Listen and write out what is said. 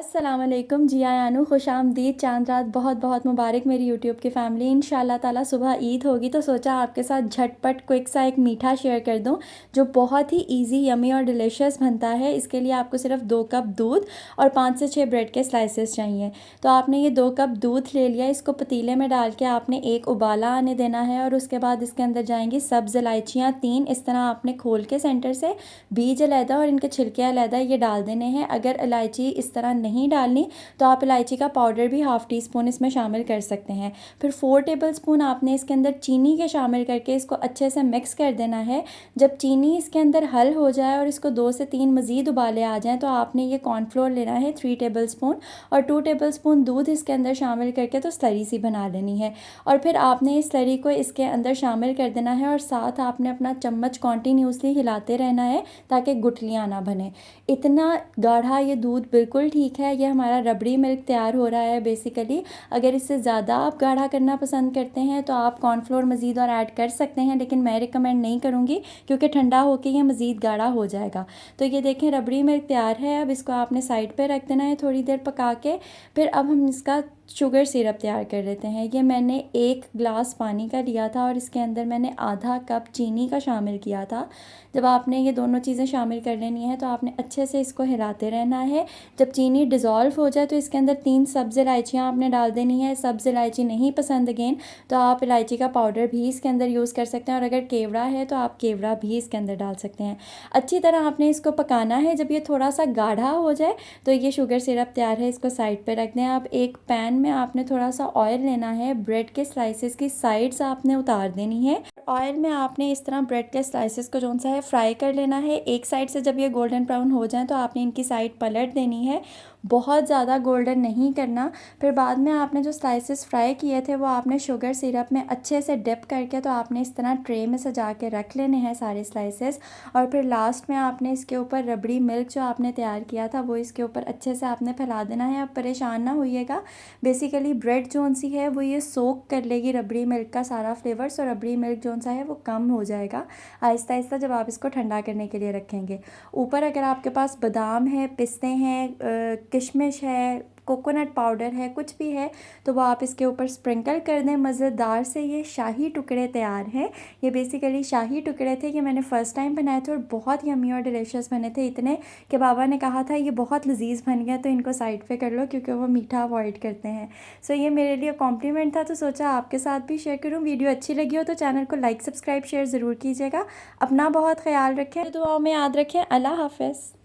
अस्सलामुअलैकुम जी आयानु खुश आमदीद। चांद रात बहुत बहुत मुबारक मेरी यूट्यूब की फ़ैमिली। इंशाल्लाह ताला सुबह ईद होगी तो सोचा आपके साथ झटपट क्विक सा एक मीठा शेयर कर दूं जो बहुत ही इजी, यमी और डिलीशियस बनता है। इसके लिए आपको सिर्फ 2 कप दूध और 5 से 6 ब्रेड के स्लाइसेस चाहिए। तो आपने ये 2 कप दूध ले लिया, इसको पतीले में डाल के आपने एक उबाला आने देना है और उसके बाद इसके अंदर जाएंगी सब्ज़ इलायचियाँ 3। इस तरह आपने खोल के सेंटर से बीज अलहदा और इनके छिलके अलहदा ये डाल देने हैं। अगर इलायची इस तरह नहीं डालनी तो आप इलायची का पाउडर भी हाफ़ टी स्पून इसमें शामिल कर सकते हैं। फिर 4 टेबलस्पून आपने इसके अंदर चीनी के शामिल करके इसको अच्छे से मिक्स कर देना है। जब चीनी इसके अंदर हल हो जाए और इसको 2 से 3 मज़ीद उबाले आ जाएँ तो आपने ये कॉर्नफ्लोर लेना है 3 टेबलस्पून और 2 टेबलस्पून दूध इसके अंदर शामिल करके तो स्लरी सी बना लेनी है। और फिर आपने इस स्लरी को इसके अंदर शामिल कर देना है और साथ आपने अपना चम्मच कॉन्टीन्यूसली हिलाते रहना है ताकि गुठलियाँ ना बने। इतना गाढ़ा ये दूध बिल्कुल ठीक है। ये हमारा रबड़ी मिल्क तैयार हो रहा है बेसिकली। अगर इससे ज़्यादा आप गाढ़ा करना पसंद करते हैं तो आप कॉर्नफ्लोर मज़ीद और ऐड कर सकते हैं, लेकिन मैं रिकमेंड नहीं करूँगी क्योंकि ठंडा होकर ये मज़ीद गाढ़ा हो जाएगा। तो ये देखें रबड़ी मिल्क तैयार है। अब इसको आपने साइड पर रख देना है थोड़ी देर पका के। फिर अब हम इसका शुगर सिरप तैयार कर लेते हैं। ये मैंने 1 गिलास पानी का लिया था और इसके अंदर मैंने आधा कप चीनी का शामिल किया था। जब आपने ये दोनों चीज़ें शामिल कर लेनी है तो आपने अच्छे से इसको हिलाते रहना है। जब चीनी डिज़ोल्व हो जाए तो इसके अंदर 3 सब्ज़ इलायचियाँ आपने डाल देनी है। सब्ज़ इलायची नहीं पसंद अगेन तो आप इलायची का पाउडर भी इसके अंदर यूज़ कर सकते हैं और अगर केवड़ा है तो आप केवड़ा भी इसके अंदर डाल सकते हैं। अच्छी तरह आपने इसको पकाना है। जब ये थोड़ा सा गाढ़ा हो जाए तो ये शुगर सिरप तैयार है। इसको साइड पर रख दें। आप एक पैन में आपने थोड़ा सा ऑयल लेना है। ब्रेड के स्लाइसेस की साइड्स आपने उतार देनी है। ऑयल में आपने इस तरह ब्रेड के स्लाइसेस को जो सा है फ्राई कर लेना है। एक साइड से जब ये गोल्डन ब्राउन हो जाए तो आपने इनकी साइड पलट देनी है। बहुत ज़्यादा गोल्डन नहीं करना। फिर बाद में आपने जो स्लाइसेस फ्राई किए थे वो आपने शुगर सिरप में अच्छे से डिप करके तो आपने इस तरह ट्रे में सजा के रख लेने हैं सारे स्लाइसेस। और फिर लास्ट में आपने इसके ऊपर रबड़ी मिल्क जो आपने तैयार किया था वो इसके ऊपर अच्छे से आपने फैला देना है। अब परेशान ना होइएगा, बेसिकली ब्रेड जोन सी है वो ये सोक कर लेगी रबड़ी मिल्क का सारा फ्लेवर्स और रबड़ी मिल्क जोन सा है वो कम हो जाएगा आहिस्ता आहिस्ता जब आप इसको ठंडा करने के लिए रखेंगे। ऊपर अगर आपके पास बादाम है, पिस्ते हैं, किशमिश है, कोकोनट पाउडर है, कुछ भी है तो वो आप इसके ऊपर स्प्रिंकल कर दें। मज़ेदार से ये शाही टुकड़े तैयार हैं। ये बेसिकली शाही टुकड़े थे। ये मैंने फ़र्स्ट टाइम बनाए थे और बहुत यम्मी और डिलीशियस बने थे। इतने कि बाबा ने कहा था ये बहुत लजीज बन गया तो इनको साइड पे कर लो क्योंकि वो मीठा अवॉइड करते हैं। सो ये मेरे लिए कॉम्प्लीमेंट था तो सोचा आपके साथ भी शेयर करूँ। वीडियो अच्छी लगी हो तो चैनल को लाइक, सब्सक्राइब, शेयर ज़रूर कीजिएगा। अपना बहुत ख्याल रखें, दुआओं में याद रखें। अल्लाह हाफ़िज़।